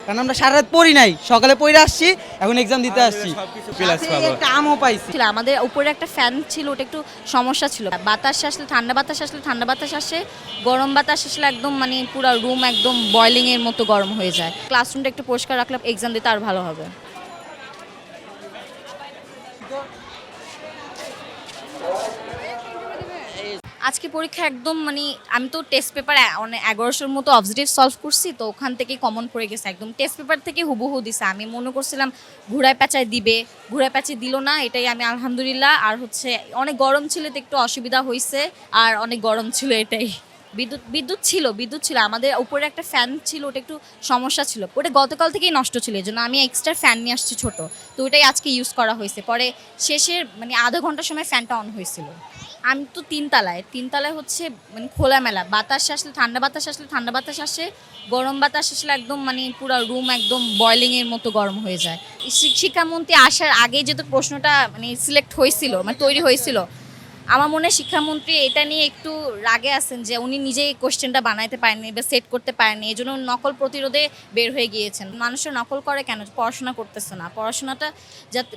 কারণ আমরা সারা রাত পড়ি নাই, সকালে পড়ে আসছি, এখন এক্সাম দিতে আসছি। একটা আমও পাইছি। আমাদের উপরে একটা ফ্যান ছিল, ওটা একটু সমস্যা ছিল। বাতাস আসলে ঠান্ডা বাতাস আসলে ঠান্ডা বাতাস আসে, গরম বাতাস আসলে একদম মানে পুরো রুম একদম বয়লিং এর মতো গরম হয়ে যায়। ক্লাসরুমটা একটু পরিষ্কার রাখলে এক্সাম দিতে আর ভালো হবে। আজকে পরীক্ষা একদম মানে আমি তো টেস্ট পেপার অনেক 1100-র মতো অবজেক্টিভ সলভ করছি, তো ওখান থেকে কমন পড়ে গেছে একদম। টেস্ট পেপার থেকে হুবহু দিছে। আমি মনে করছিলাম ঘুরায় পেঁচায় দিবে, ঘুরায় পেঁচে দিল না, এটাই আমি আলহামদুলিল্লাহ। আর হচ্ছে অনেক গরম ছিল তো একটু অসুবিধা হয়েছে, আর অনেক গরম ছিল এটাই। বিদ্যুৎ ছিল আমাদের উপরে একটা ফ্যান ছিল, ওটা একটু সমস্যা ছিল, ওটা গতকাল থেকেই নষ্ট ছিল, এই জন্য আমি এক্সট্রা ফ্যান নিয়ে আসছি ছোট, তো ওটাই আজকে ইউজ করা হয়েছে। পরে শেষের মানে আধা ঘন্টার সময় ফ্যানটা অন হয়েছিল। আমি তো তিনতলায় হচ্ছে মানে খোলামেলা বাতাস আসলে ঠান্ডা বাতাস আসলে ঠান্ডা বাতাস আসে, গরম বাতাস আসলে একদম মানে পুরো রুম একদম বয়লিং এর মতো গরম হয়ে যায়। শিক্ষামন্ত্রী আসার আগে যেহেতু প্রশ্নটা মানে সিলেক্ট হয়েছিল, মানে তৈরি হয়েছিল, আমার মনে হয় শিক্ষামন্ত্রী এটা নিয়ে একটু রাগে আছেন যে উনি নিজেই কোশ্চেনটা বানাইতে পারেননি বা সেট করতে পারেননি, এই জন্য নকল প্রতিরোধে বের হয়ে গিয়েছেন। মানুষের নকল করে কেন? পড়াশোনা করতেছে না।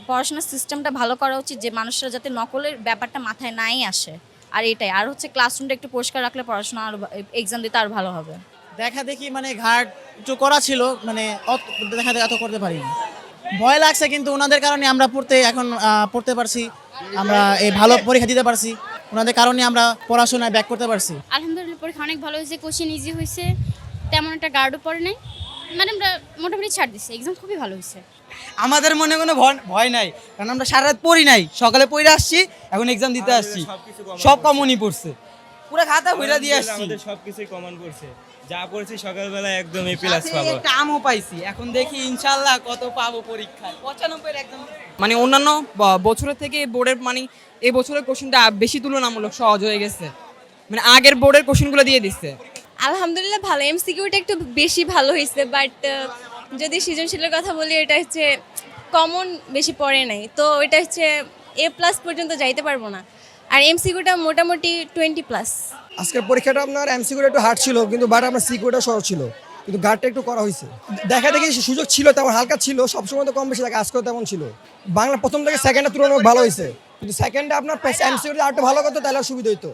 পড়াশোনার সিস্টেমটা ভালো করা উচিত, যে মানুষরা যাতে নকলের ব্যাপারটা মাথায় নাই আসে। আর এটাই। আর হচ্ছে ক্লাসরুমটা একটু পরিষ্কার রাখলে পড়াশোনা আর এক্সাম দিতে আর ভালো হবে। দেখা দেখি মানে ঘাট একটু করা ছিল, মানে দেখা দেখি এত করতে পারিনি। ভয় লাগছে, কিন্তু ওনাদের কারণে আমরা পড়তে পারছি, আমরা এই ভালো পরীক্ষা দিতে পারছি, ওনাদের কারণে আমরা পড়াশোনায় ব্যাক করতে পারছি। আলহামদুলিল্লাহ পরীক্ষা অনেক ভালো হয়েছে, কোশ্চেন ইজি হয়েছে, তেমন একটা গার্ডও পড়ে নাই, মানে আমরা মোটামুটি ছাড় দিচ্ছি, এক্সাম খুবই ভালো হয়েছে। আমাদের মনে কোনো ভয় নাই, কারণ আমরা সারা রাত পড়ি নাই, সকালে পড়ে আসছি, এখন এক্সাম দিতে আসছি। সব কমনই পড়ছে, পুরো খাতা ভরে দিয়ে আসছি। আমাদের সবকিছুই কমন পড়ছে, যা পড়ছি সকালবেলা একদম এ প্লাস পাবো। একটা আমও পাইছি, এখন দেখি ইনশাআল্লাহ কত পাবো পরীক্ষায়। 95 একদম। মানে অন্যান্য বছরের থেকে বোর্ডের মানে এই বছরের কোশ্চেনটা বেশি তুলনামূলক সহজ হয়ে গেছে, মানে আগের বোর্ডের কোশ্চেনগুলো দিয়ে দিচ্ছে। আলহামদুলিল্লাহ ভালো, এমসিকিউটা একটু বেশি ভালো হয়েছে, বাট যদি সৃজনশীলের কথা বলি, এটা হচ্ছে কমন বেশি পড়ে নাই, তো এটা হচ্ছে A+ পর্যন্ত যাইতে পারবো না। আর এমসিকিউটা মোটামুটি 20+। আজকের পরীক্ষাটা আপনার এমসিকিউটা একটু হার্ড ছিল, কিন্তু বাট আপনার সিকিউটা সহজ ছিল, কিন্তু গার্ডটা একটু করা হয়েছে। দেখা দেখি সুযোগ ছিল, তেমন হালকা ছিল, সবসময় তো কম বেশি থাকে, আজকেও তেমন ছিল। বাংলা প্রথম থেকে সেকেন্ডের তুলনায় ভালো হয়েছে, কিন্তু সেকেন্ডে আপনার এমসিকিউটা আরেকটু ভালো করতো, তাহলে সুবিধা হতো।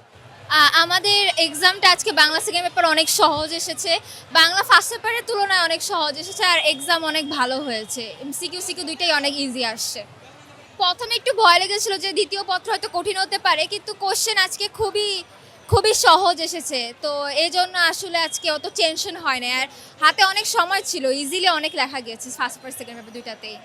আমাদের এক্সামটা আজকে বাংলা সেকেন্ড পেপার অনেক সহজ এসেছে, বাংলা ফার্স্ট পেপারের তুলনায় অনেক সহজ এসেছে, আর এক্সাম অনেক ভালো হয়েছে। সিকিউ দুইটাই অনেক ইজি আসছে। প্রথমে একটু ভয় লেগেছিল যে দ্বিতীয় পত্র হয়তো কঠিন হতে পারে, কিন্তু কোশ্চেন আজকে খুবই সহজ এসেছে, তো এই জন্য আসলে আজকে অত টেনশন হয় না। আর হাতে অনেক সময় ছিল, ইজিলি অনেক লেখা গিয়েছে ফার্স্ট পেপার সেকেন্ড পেপার দুইটাতেই।